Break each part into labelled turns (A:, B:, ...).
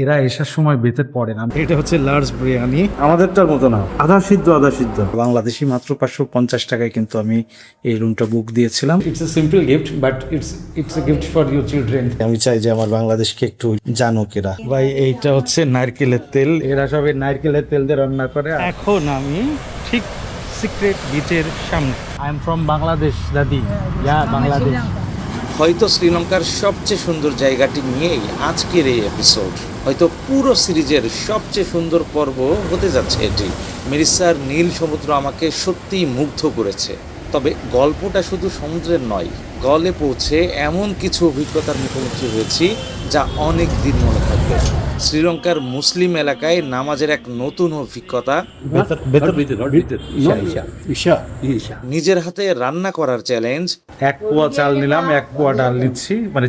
A: এরা এসার সময় বেতে পড়ে না। এটা হচ্ছে লার্জ বিরিয়ানি, আমাদেরটার মতো না, আধা সিদ্ধ বাংলাদেশি। মাত্র 550 টাকায় কিন্তু আমি এই রুমটা বুক দিয়েছিলাম। It's a simple gift, but it's a gift for your children. আমি চাই যে আমার বাংলাদেশকে একটু জানুক এরা। ভাই এইটা হচ্ছে নারকেলের তেল, এরা সবাই নারকেলের তেল দিয়ে রান্না করে। এখন আমি ঠিক সিক্রেট বিচের সামনে। আই এম ফ্রম বাংলাদেশ দাদি, বাংলাদেশ।
B: হয়তো শ্রীলঙ্কার সবচেয়ে সুন্দর জায়গাটি নিয়েই আজকের এই এপিসোড, হয়তো পুরো সিরিজের সবচেয়ে সুন্দর পর্ব হতে যাচ্ছে এটি। মেরিসার নীল সমুদ্র আমাকে সত্যিই মুগ্ধ করেছে। তবে গল্পটা শুধু সমুদ্রের নয়, গলে পৌঁছে এমন কিছু অভিজ্ঞতার মুখোমুখি হয়েছি যা অনেক দিন মনে থাকবে। শ্রীলঙ্কার মুসলিম এলাকায় নামাজের এক নতুন অভিজ্ঞতা, নিজের হাতে রান্না করার চ্যালেঞ্জ,
A: 1 পোয়া চাল নিলাম, 1 পোয়া ডাল নিচ্ছি, মানে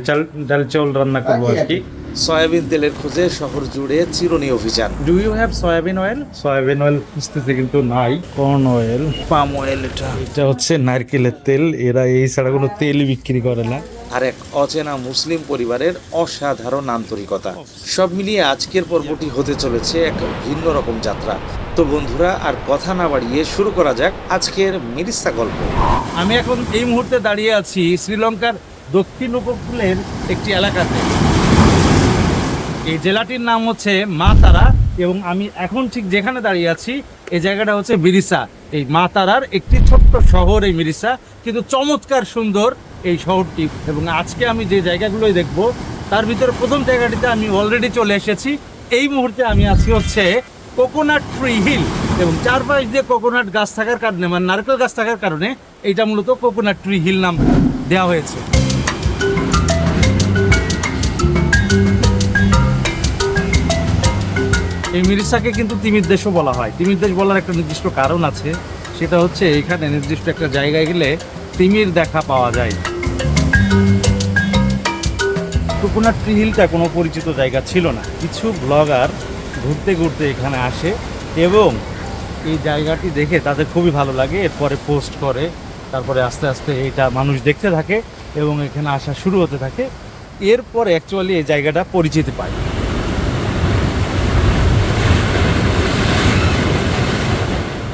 A: ডাল চাউল রান্না করবো আর কি।
B: সয়াবিন তেলের খোঁজে শহর জুড়ে চিরুনি অভিযান।
A: Do you have soybean oil? Soybean oil খুঁজতেছে কিন্তু নাই। কর্ন অয়েল,
B: পাম অয়েল,
A: এটা হচ্ছে নারকেলের তেল। এরা এই ছাড়া কোনো তেল বিক্রি করে না।
B: আর এক অচেনা মুসলিম পরিবারের অসাধারণ আন্তরিকতা। সব মিলিয়ে আজকের পর্বটি হতে চলেছে এক ভিন্ন রকম যাত্রা। তো বন্ধুরা, আর কথা না বাড়িয়ে শুরু করা যাক আজকের মেরিসা গল্প।
A: আমি এখন এই মুহূর্তে দাঁড়িয়ে আছি শ্রীলঙ্কার দক্ষিণ উপকূলের একটি এলাকাতে। এই জেলাটির নাম হচ্ছে মা তারা, এবং আমি এখন ঠিক যেখানে দাঁড়িয়ে আছি এই জায়গাটা হচ্ছে মিরিসা। এই মা তারার একটি ছোট্ট শহর এই মিরিসা, কিন্তু চমৎকার সুন্দর এই শহরটি। এবং আজকে আমি যে জায়গাগুলোই দেখব তার ভিতরে প্রথম জায়গাটিতে আমি অলরেডি চলে এসেছি। এই মুহূর্তে আমি আছি হচ্ছে কোকোনাট ট্রি হিল, এবং চারপাশ দিয়ে কোকোনাট গাছ থাকার কারণে, মানে নারকেল গাছ থাকার কারণে এইটা মূলত কোকোনাট ট্রি হিল নাম দেওয়া হয়েছে। এই মিরিসাকে কিন্তু তিমির দেশও বলা হয়। তিমির দেশ বলার একটা নির্দিষ্ট কারণ আছে, সেটা হচ্ছে এখানে নির্দিষ্ট একটা জায়গায় গেলে তিমির দেখা পাওয়া যায়। কোকোনাট ট্রি হিলটা কোনো পরিচিত জায়গা ছিল না। কিছু ব্লগার ঘুরতে ঘুরতে এখানে আসে এবং এই জায়গাটি দেখে তাদের খুবই ভালো লাগে, এরপরে পোস্ট করে, তারপরে আস্তে আস্তে এটা মানুষ দেখতে থাকে এবং এখানে আসা শুরু হতে থাকে। এরপরে অ্যাকচুয়ালি এই জায়গাটা পরিচিতি পায়।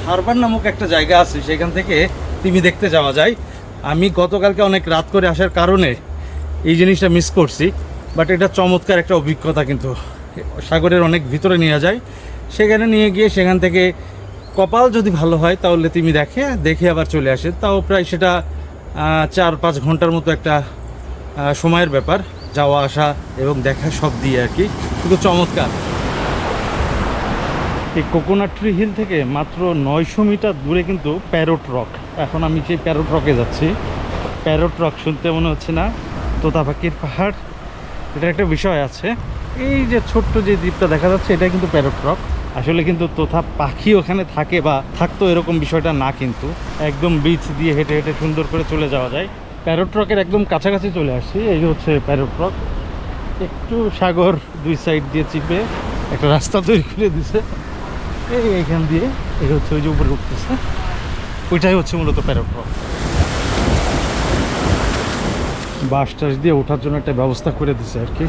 A: হারবার নামক একটা জায়গা আছে, সেখান থেকে তিমি দেখতে যাওয়া যায়। আমি গতকালকে অনেক রাত করে আসার কারণে এই জিনিসটা মিস করছি, বাট এটা চমৎকার একটা অভিজ্ঞতা। কিন্তু সাগরের অনেক ভিতরে নিয়ে যায়, সেখানে নিয়ে গিয়ে সেখান থেকে কপাল যদি ভালো হয় তাহলে তিমি দেখে আবার চলে আসে। তাও প্রায় সেটা 4-5 ঘন্টার মতো একটা সময়ের ব্যাপার, যাওয়া আসা এবং দেখা সব দিয়ে আর কি। কিন্তু চমৎকার। এই কোকোনাট ট্রি হিল থেকে মাত্র 900 মিটার দূরে কিন্তু প্যারট রক। এখন আমি সেই প্যারট রকে যাচ্ছি। প্যারট রক শুনতে মনে হচ্ছে না তোতা পাখির পাহাড়? এটা একটা বিষয় আছে। এই যে ছোট্ট যে দ্বীপটা দেখা যাচ্ছে, এটা কিন্তু প্যারট রক। আসলে কিন্তু তোতা পাখি ওখানে থাকে বা থাকতো এরকম বিষয়টা না, কিন্তু একদম বিচ দিয়ে হেঁটে হেঁটে সুন্দর করে চলে যাওয়া যায়। প্যারট রকের একদম কাছাকাছি চলে আসছি। এই হচ্ছে প্যারট রক। একটু সাগর দুই সাইড দিয়ে চিপে একটা রাস্তা তৈরি করে দিছে এইখান দিয়ে। এই হচ্ছে ওই যে উপরে উঠতেছে, ওইটাই হচ্ছে মূলত প্যারট রক। বাস টাস দিয়ে ওঠার জন্য একটা ব্যবস্থা করে দিছে আর কি।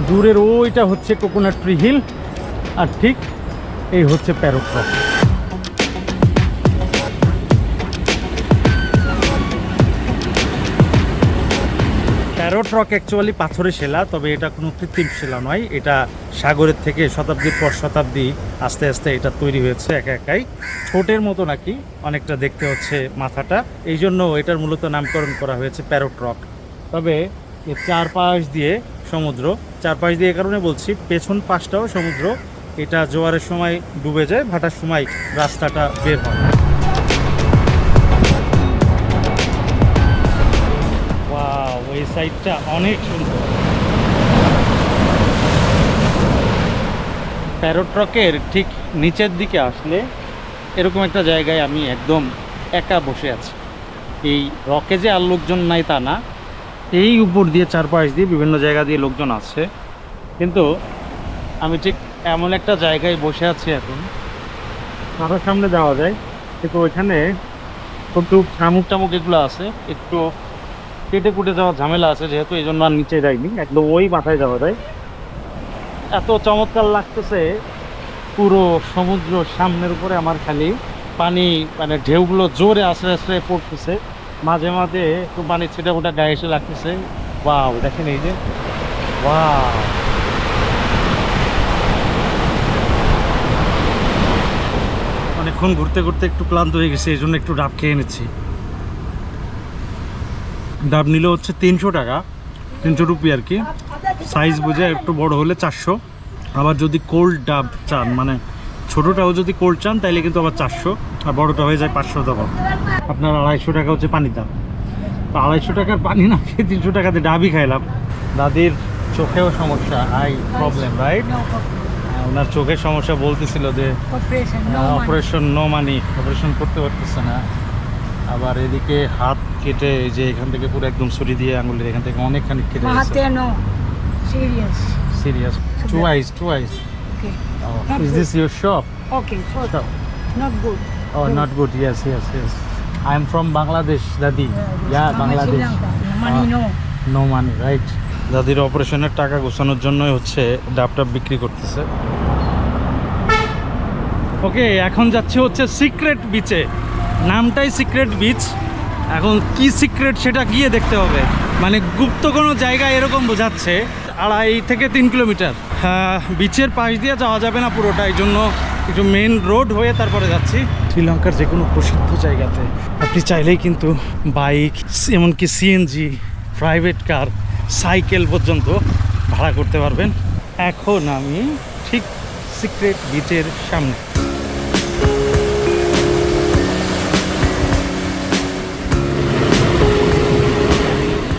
A: দূরের ওইটা হচ্ছে কোকোনাট ট্রি হিল, আর ঠিক এই হচ্ছে parrot rock. Parrot rock actually পাথরের শিলা, তবে এটা কোনো কৃত্রিম শিলা নয়। এটা সাগরের থেকে শতাব্দীর পর শতাব্দী আস্তে আস্তে এটা তৈরি হয়েছে একা একাই। ছোটের মতো নাকি অনেকটা দেখতে হচ্ছে মাথাটা, এই জন্য এটার মূলত নামকরণ করা হয়েছে প্যারট রক। তবে এর চারপাশ দিয়ে সমুদ্র, চারপাশ দিয়ে কারণে বলছি, পেছন পাশটাও সমুদ্র। এটা জোয়ারের সময় ডুবে যায়, ভাটার সময় রাস্তাটা বের হয়। এই সাইডটা অনেক সুন্দর। প্যারট রকের ঠিক নিচের দিকে আসলে এরকম একটা জায়গায় আমি একদম একা বসে আছি। এই রকে যে আর লোকজন নাই তা না, এই উপর দিয়ে চারপাশ দিয়ে বিভিন্ন জায়গা দিয়ে লোকজন আছে, কিন্তু আমি ঠিক এমন একটা জায়গায় বসে আছি এখন। আরও সামনে যাওয়া যায়, কিন্তু ওইখানে কিন্তু শামুক টামুক এগুলো আছে, একটু কেটে কুটে যাওয়ার ঝামেলা আছে, যেহেতু এই জন্য আর নিচে যাইনি, একদম ওই মাথায় যাওয়া যায়। এত চমৎকার লাগতেছে, পুরো সমুদ্র সামনের উপরে আমার, খালি পানি মানে ঢেউগুলো জোরে আশ্রে আশ্রে পড়তেছে, মাঝে মাঝে একটু পানি ছিটা ফোটা গায়ে এসে লাগতেছে। ওয়াও, দেখেন এই যে, ওয়াও। অনেকক্ষণ ঘুরতে ঘুরতে একটু ক্লান্ত হয়ে গেছে, এই জন্য একটু ডাব খেয়ে নিচ্ছি। ডাব নিলে হচ্ছে 300 টাকা, 300 রুপি আর কি। সাইজ বুঝে একটু বড় হলে 400। আবার যদি কোল্ড ডাব চান, মানে ছোটোটাও যদি কোল্ড চান, তাইলে কিন্তু আবার 400, আর বড়োটা হয়ে যায় 500 টাকা। আপনার 250 টাকা হচ্ছে পানির দাম। তো 250 টাকার পানি না খেয়ে 300 টাকাতে ডাবই খাইলাম। দাদির চোখেও সমস্যা, আই প্রবলেম, রাইট? ওনার চোখের সমস্যা, বলতেছিল যে অপারেশন নো মানি, অপারেশন করতে পারতেছে না। আবার এদিকে হাত কেটে, এই যে এখান থেকে পুরো একদম ছুরি দিয়ে আঙুলের এখান থেকে অনেকখানি কেটে গেছে। Serious. Twice.
C: Okay.
A: Oh, is this your shop?
C: Okay, so
A: Shop.
C: not good.
A: Oh, not good. Yes. I am from Bangladesh, Dadi. Yeah, Bangladesh.
C: Money no.
A: No money, right? দাদির অপারেশনের টাকা গোছানোর জন্যই হচ্ছে ডাবটা বিক্রি করতেছে। ওকে, এখন যাচ্ছে হচ্ছে সিক্রেট বিচে। নামটাই সিক্রেট বিচ, এখন কি সিক্রেট সেটা গিয়ে দেখতে হবে। মানে গুপ্ত কোনো জায়গা এরকম বোঝাচ্ছে। 2.5 থেকে 3 কিলোমিটার। বিচের পাশ দিয়ে যাওয়া যাবে না পুরোটা, এই জন্য একটু মেন রোড হয়ে তারপরে যাচ্ছি। শ্রীলঙ্কার যে কোনো প্রসিদ্ধ জায়গাতে আপনি চাইলেই কিন্তু বাইক, এমনকি সিএনজি, প্রাইভেট কার, সাইকেল পর্যন্ত ভাড়া করতে পারবেন। এখন আমি ঠিক সিক্রেট বিচের সামনে।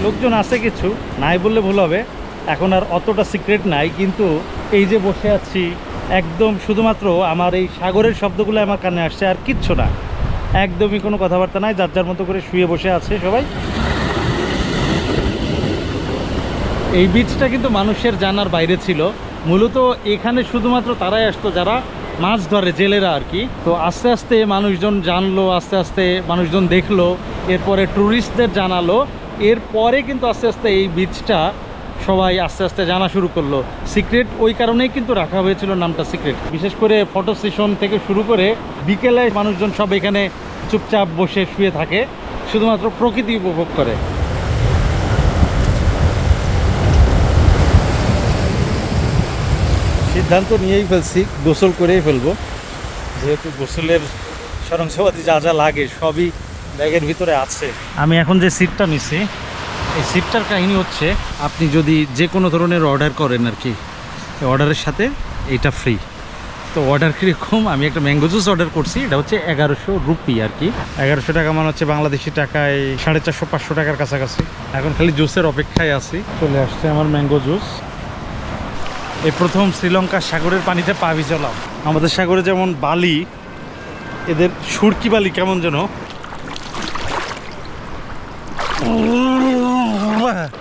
A: লোকজন আছে কিছু, নাই বললে ভুল হবে। এখন আর অতটা সিক্রেট নাই, কিন্তু এই যে বসে আছি, একদম শুধুমাত্র আমার এই সাগরের শব্দগুলো আমার কানে আসছে, আর কিচ্ছু না। একদমই কোনো কথাবার্তা নাই, যার যার মতো করে শুয়ে বসে আছে সবাই। এই বিচটা কিন্তু মানুষের জানার বাইরে ছিল। মূলত এখানে শুধুমাত্র তারাই আসতো যারা মাছ ধরে, জেলেরা আর কি। তো আস্তে আস্তে মানুষজন জানলো, আস্তে আস্তে মানুষজন দেখলো, এরপরে ট্যুরিস্টদের জানালো, এরপরে কিন্তু আস্তে আস্তে এই বিচটা সবাই আস্তে আস্তে জানা শুরু করলো। সিক্রেট ওই কারণেই কিন্তু রাখা হয়েছিল নামটা সিক্রেট। বিশেষ করে ফটো সেশন থেকে শুরু করে বিকেলে মানুষজন সব এখানে চুপচাপ বসে শুয়ে থাকে, শুধুমাত্র প্রকৃতি উপভোগ করে। সিদ্ধান্ত নিয়েই ফেলছি, গোসল করেই ফেলবো, যেহেতু গোসলের সরঞ্জামাদি যা যা লাগে সবই ব্যাগের ভিতরে আছে। আমি এখন যে সিটটা নিছি, এই সিটটার কাহিনী হচ্ছে, আপনি যদি যে কোনো ধরনের অর্ডার করেন আর কি, অর্ডারের সাথে এইটা ফ্রি। তো অর্ডার কীরকম, আমি একটা ম্যাঙ্গো জুস অর্ডার করছি, এটা হচ্ছে 1100 রুপি আর কি। 1100 টাকা মানে হচ্ছে বাংলাদেশি টাকায় 450-500 টাকার কাছাকাছি। এখন খালি জুসের অপেক্ষায় আছি, চলে আসছে আমার ম্যাঙ্গো জুস। এই প্রথম শ্রীলঙ্কার সাগরের পানিতে পা ভিজালাম। আমাদের সাগরে যেমন বালি, এদের সুরকি বালি কেমন যেন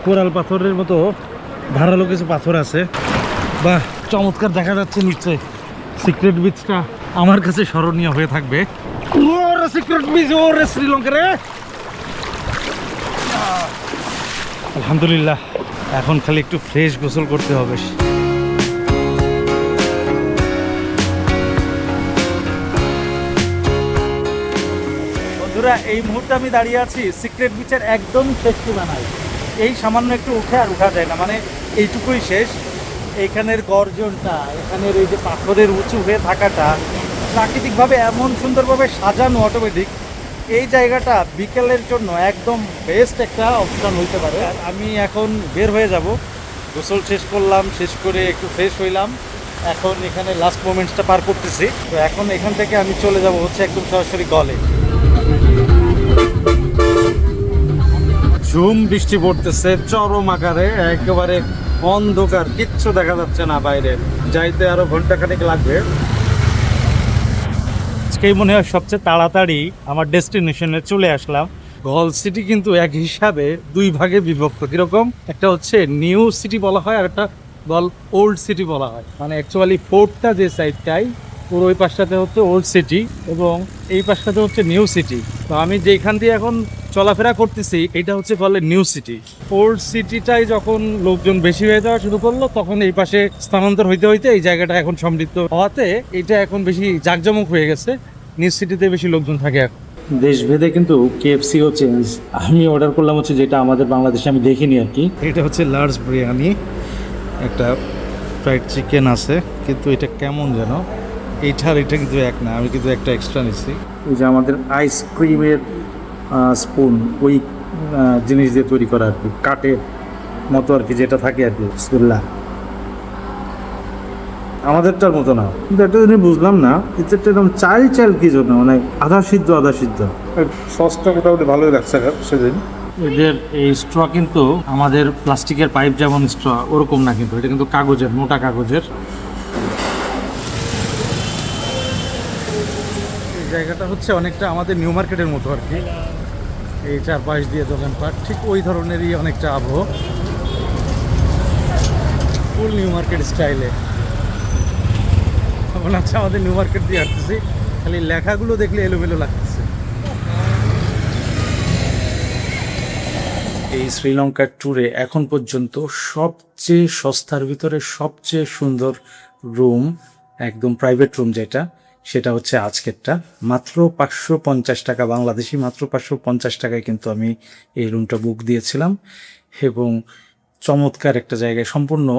A: কোরাল পাথরের মতো ধারালো কিছু পাথর আছে। বাহ, চমৎকার দেখা যাচ্ছে নিশ্চয়। সিক্রেট বিচটা আমার কাছে স্মরণীয় হয়ে থাকবে। ওরে সিক্রেট বিচ, ওরে শ্রীলঙ্কা রে। আলহামদুলিল্লাহ, এখন খালি একটু ফ্রেশ গোসল করতে হবে। বন্ধুরা, এই মুহূর্তে আমি দাঁড়িয়ে আছি সিক্রেট বিচের একদম শেষ সীমানায়। এই সামান্য একটু উঠে আর উঠা যায় না, মানে এইটুকুই শেষ। এইখানের গর্জনটা, এখানের এই যে পাথরের উঁচু হয়ে থাকাটা, প্রাকৃতিকভাবে এমন সুন্দরভাবে সাজানো অটোমেটিক, এই জায়গাটা বিকেলের জন্য একদম বেস্ট একটা অপশন হইতে পারে। আমি এখন বের হয়ে যাব, গোসল শেষ করলাম, শেষ করে একটু ফ্রেশ হইলাম, এখন এখানে লাস্ট মোমেন্টসটা পার করতেছি। তো এখন এখান থেকে আমি চলে যাব হচ্ছে একদম সরাসরি গলে। ঝুম বৃষ্টি পড়তেছে চরম আকারে, একেবারে অন্ধকার, কিচ্ছু দেখা যাচ্ছে না বাইরে। যাইতে আরো ঘন্টাখানেক লাগবে। আজকেই মনে হয় সবচেয়ে তাড়াতাড়ি আমার ডেস্টিনেশনে চলে আসলাম। গল সিটি কিন্তু এক হিসাবে দুই ভাগে বিভক্ত। কিরকম, একটা হচ্ছে নিউ সিটি বলা হয়, আর একটা গল ওল্ড সিটি বলা হয়। মানে অ্যাকচুয়ালি ফোর্টটা যে সাইডটাই, পুরো ওই পাশটাতে হচ্ছে ওল্ড সিটি এবং এই পাশটাতে হচ্ছে নিউ সিটি। তো আমি যেখান দিয়ে এখন চলাফেরা করতেছি, এটা হচ্ছে বলে নিউ সিটি। ওল্ড সিটিটাই যখন লোকজন বেশি হয়ে যাওয়া শুরু করলো, তখন এই পাশে স্থানান্তর হইতে হইতে এই জায়গাটা এখন সমৃদ্ধ হওয়াতে এটা এখন বেশি জাঁকজমক হয়ে গেছে। নিউ সিটিতে বেশি লোকজন থাকে এখন। দেশভেদে কিন্তু কেএফসিও চেঞ্জ। আমি অর্ডার করলাম হচ্ছে যেটা আমাদের বাংলাদেশে আমি দেখিনি আর কি। এটা হচ্ছে লার্জ বিরিয়ানি, একটা ফ্রাইড চিকেন আছে, কিন্তু এটা কেমন যেন এটা কিন্তু এক না, আমি কিন্তু একটা এক্সট্রা নিচ্ছি। এই যে আমাদের আইসক্রিমের স্পুন, ওই জিনিস দিয়ে তৈরি করা আর কি, কাঠের মতো আর কি, যেটা থাকে আর কি। বিসমিল্লাহ। আমাদেরটার মতো না, কিন্তু একটা জিনিস বুঝলাম না, এটা একদম চাল কি জন্য, মানে আধা সিদ্ধ। সসটা মোটামুটি ভালোই লাগছে সেদিন। এদের এই স্ট্র কিন্তু আমাদের প্লাস্টিকের পাইপ যেমন স্ট্র ওরকম না, কিন্তু এটা কিন্তু কাগজের, মোটা কাগজের। এই জায়গাটা হচ্ছে অনেকটা আমাদের নিউ মার্কেটের মতো আর কি। এই চারপাশ দিয়ে দোকানপাট ঠিক ওই ধরনেরই অনেকটা আবহ, ফুল নিউ মার্কেট স্টাইলে। মনে হচ্ছে আমাদের নিউ মার্কেট দিয়ে আসতেছি, খালি লেখাগুলো দেখলে এলোমেলো লাগতেছে। এই শ্রীলঙ্কার ট্যুরে এখন পর্যন্ত সবচেয়ে সস্তার ভিতরে সবচেয়ে সুন্দর রুম, একদম প্রাইভেট রুম যেটা, সেটা হচ্ছে আজকেরটা। মাত্র 550 টাকা বাংলাদেশি, মাত্র 550 টাকায় কিন্তু আমি এই রুমটা বুক দিয়েছিলাম। এবং চমৎকার একটা জায়গায়, সম্পূর্ণ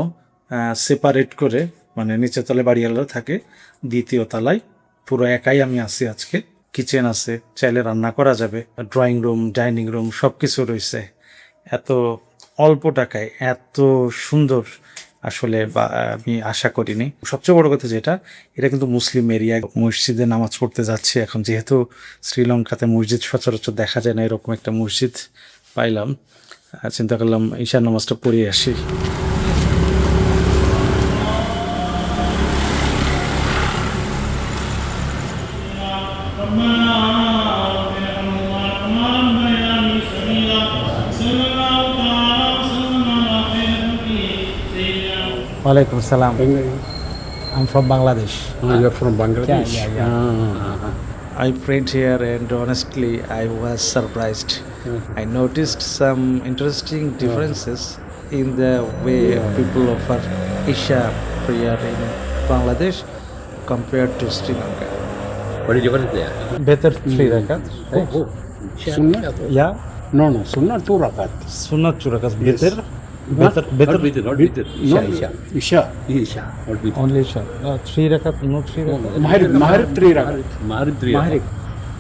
A: সেপারেট করে, মানে নিচের তলায় বাড়িওয়ালা থাকে, দ্বিতীয় তলায় পুরো একাই আমি আছি আজকে। কিচেন আছে, চাইলে রান্না করা যাবে, ড্রয়িং রুম, ডাইনিং রুম সব কিছু রয়েছে। এত অল্প টাকায় এত সুন্দর আসলে আমি আশা করিনি। সবচেয়ে বড় কথা যেটা, এটা কিন্তু মুসলিম এরিয়া, মসজিদে নামাজ পড়তে যাচ্ছে এখন, যেহেতু শ্রীলঙ্কাতে মসজিদ সচরাচর দেখা যায় না, এরকম একটা মসজিদ পাইলাম, চিন্তা করলাম ঈশার নামাজটা পড়ে আসি। Walaikum salam. I'm from Bangladesh.
D: You're from Bangladesh?
A: I prayed here and honestly I was surprised. I noticed some interesting differences in the way people offer Isha prayer in Bangladesh compared to Sri Lanka.
D: What is difference there?
A: Better 3 rakat.
D: Sunnah?
A: Yeah.
D: No, Sunnah 2 rakat.
A: Sunnat 2 rakat. Better.
D: Not bitter. Isha. Not bitter.
A: Only Isha. 3 rakat, no 3 rakat.
D: Maghrib 3 rakat. Maghrib 3 rakat.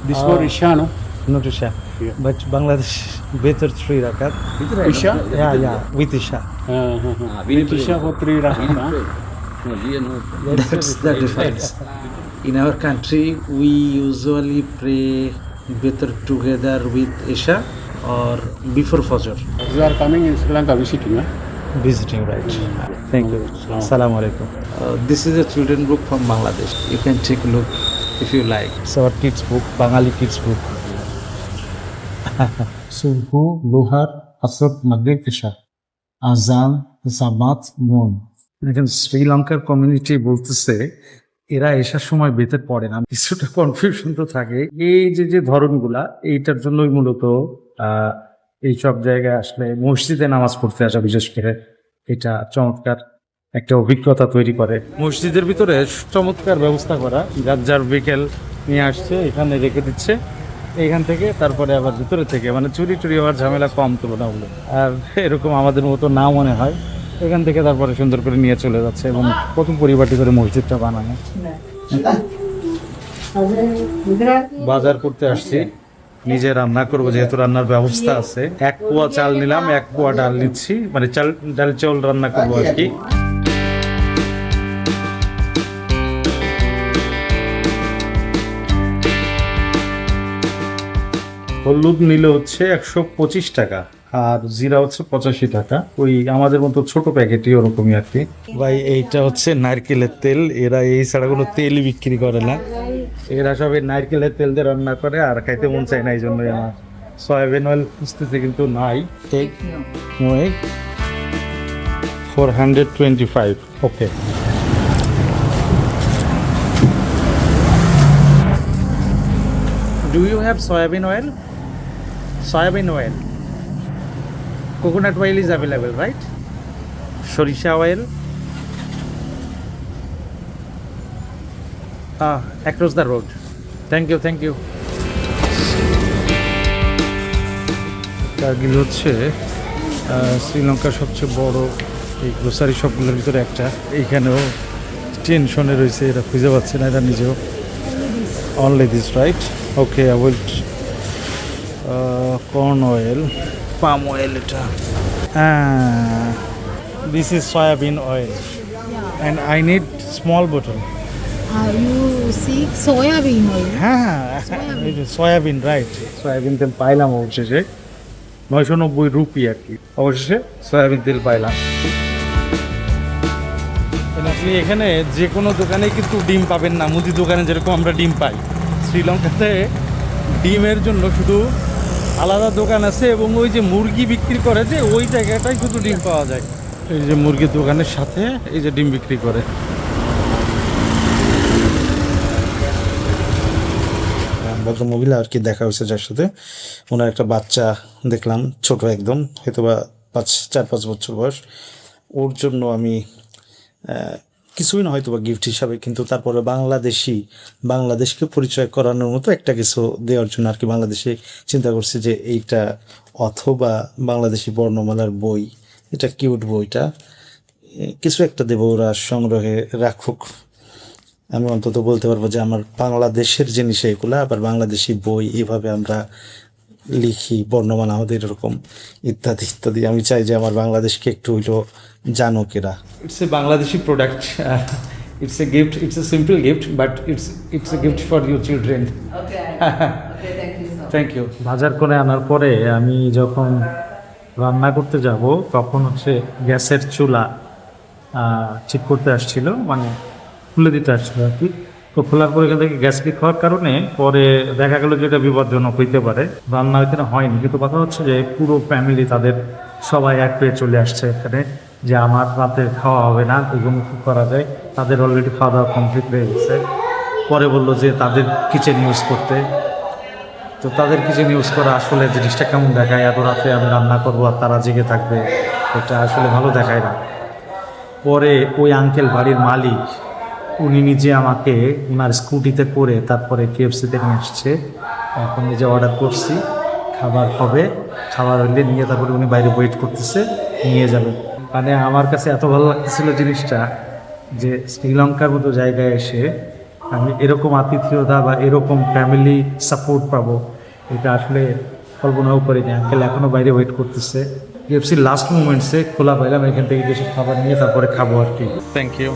D: This for Isha, no?
A: Not Isha. But Bangladesh better 3 rakat.
D: Isha?
A: Yeah, with Isha.
D: With Isha for 3 rakat.
A: That's the difference. In our country, we usually pray better together with Isha or before Fajr.
D: You are coming in Sri Lanka visiting, huh?
A: Visiting, right? Thank you. Assalamu alaikum. This is a children book from Bangladesh. You can take a look if you like. It's our kids book, Bengali kids book. Subuh, Luhar, Asr, Maghrib, Isha. Azan, Sabat, Noon. এখন শ্রীলঙ্কার community বলতেছে এরা এসার সময় বেতের পড়ে না, কিছুটা কনফিউশন তো থাকে। এই যে ধরনগুলা, এইটার জন্যই মূলত এই সব জায়গায় আসলে মসজিদে নামাজ পড়তে আসা, বিশেষ করে এটা চমৎকার একটা অভিজ্ঞতা তৈরি করে। মসজিদের ভিতরে চমৎকার ব্যবস্থা করা, যার বিকেল নিয়ে আসছে এখানে রেখে দিচ্ছে, এইখান থেকে তারপরে আবার ভিতরে থেকে, মানে চুরি হওয়ার ঝামেলা কম তুলনামূলক। আর এরকম আমাদের মতো না মনে হয়, এখান থেকে তারপরে সুন্দর করে নিয়ে চলে যাচ্ছে। এবং প্রথম পরিপাটি করে মসজিদটা বানানো। বাজার করতে আসছি, নিজে রান্না করবো যেহেতু রান্নার ব্যবস্থা আছে। 1 পোয়া চাল নিলাম, 1 পোয়া ডাল নিচ্ছি, মানে ডাল চাউল রান্না করবো আর কি। হলুদ নিল হচ্ছে 125 টাকা, আর জিরা হচ্ছে 85 টাকা, ওই আমাদের মতো ছোট প্যাকেটই ওরকমই আর কি। ভাই এইটা হচ্ছে নারকেলের তেল, এরা এই ছাড়া কোনো তেলই বিক্রি করে না, এরা সব এই নারকেলের তেল দিয়ে রান্না করে, আর খাইতে মন চায় না, এই জন্যই আমার সয়াবিন অয়েল খুঁজতেছে কিন্তু নাই। 425, ওকে। Do you have soybean oil? soybean oil. Coconut oil is available, right? Shorisha oil. Across the road. Thank you, thank you. Kargil হচ্ছে শ্রীলঙ্কার সবচেয়ে বড় এই গ্রোসারি শপগুলোর ভিতরে একটা। এইখানেও টেনশনে রয়েছে, এরা খুঁজে পাচ্ছে না এরা নিজেও। Only this right? Okay, I will corn oil, palm oil এটা। This is soybean oil and I need small bottle.
C: You seek soybean oil.
A: হ্যাঁ সয়াবিন, রাইট। সয়াবিন তেল পাইলাম অবশেষে, 990 রুপি আর কি। অবশেষে সয়াবিন তেল পাইলাম। আপনি এখানে যে কোনো দোকানে কিন্তু ডিম পাবেন না, মুদি দোকানে যেরকম আমরা ডিম পাই। শ্রীলঙ্কাতে ডিমের জন্য শুধু আলাদা দোকান আছে, এবং ওই যে মুরগি বিক্রি করে যে ওই জায়গাটাই শুধু ডিম পাওয়া যায়। এই যে মুরগির দোকানের সাথে এই যে ডিম বিক্রি করে। ভদ্র মহিলা আর কি দেখা হয়েছে, যার সাথে ওনার একটা বাচ্চা দেখলাম, ছোট একদম, হয়তো বা 4-5 বছর বয়স। ওর জন্য আমি কিছুই না হয়তো বা গিফট হিসাবে, কিন্তু তারপরে বাংলাদেশকে পরিচয় করানোর মতো একটা কিছু দেওয়ার জন্য আর কি বাংলাদেশে চিন্তা করছি যে এইটা, অথবা বাংলাদেশি বর্ণমালার বই, এটা কিউট বইটা কিছু একটা দেবো, ওরা সংগ্রহে রাখুক। আমি অন্তত বলতে পারবো যে আমার বাংলাদেশের জিনিস এগুলো, আবার বাংলাদেশি বই এইভাবে আমরা লিখি, বর্ণমালা আমাদের এরকম ইত্যাদি ইত্যাদি। আমি চাই যে আমার বাংলাদেশকে একটু হইলেও জানুক এরা। It's a Bangladeshi product, it's a gift, it's a simple gift, but it's a gift for your children. Thank you. বাজার করে আনার পরে আমি যখন রান্না করতে যাব, তখন হচ্ছে গ্যাসের চুলা ঠিক করতে আসছিল, মানে খুলে দিতে আসছিল আর কি। তো খোলার পরে এখান থেকে গ্যাস লিক হওয়ার কারণে পরে দেখা গেলো যে এটা বিপজ্জনক হইতে পারে, রান্না এখানে হয়নি। কিন্তু কথা হচ্ছে যে পুরো ফ্যামিলি তাদের সবাই এক পেয়ে চলে আসছে এখানে, যে আমার রাতে খাওয়া হবে না, এগুলো কী করা যায়। তাদের অলরেডি খাওয়া দাওয়া কমপ্লিট হয়ে গেছে। পরে বললো যে তাদের কিচেন ইউজ করতে, তো তাদের কিচেন ইউজ করা আসলে জিনিসটা কেমন দেখায়, এত রাতে আমি রান্না করবো আর তারা জেগে থাকবে, এটা আসলে ভালো দেখায় না। পরে ওই আঙ্কেল, বাড়ির মালিক, উনি নিজে আমাকে ওনার স্কুটিতে করে তারপরে KFC-তে নিয়ে আসছে। এখন নিজে অর্ডার করছি, খাবার হবে, খাবার হইলে নিয়ে তারপরে উনি বাইরে ওয়েট করতেছে, নিয়ে যাবে। মানে আমার কাছে এত ভালো লাগতেছিল জিনিসটা, যে শ্রীলঙ্কার মতো জায়গায় এসে আমি এরকম আতিথেয়তা বা এরকম ফ্যামিলি সাপোর্ট পাবো, এটা আসলে কল্পনাও করিনি। আঙ্কেল এখনও বাইরে ওয়েট করতেছে। KFC লাস্ট মোমেন্টসে খোলা পাইলাম, এখান থেকে কিছু খাবার নিয়ে তারপরে খাবো আর কি। Thank you.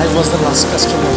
A: I was the last customer.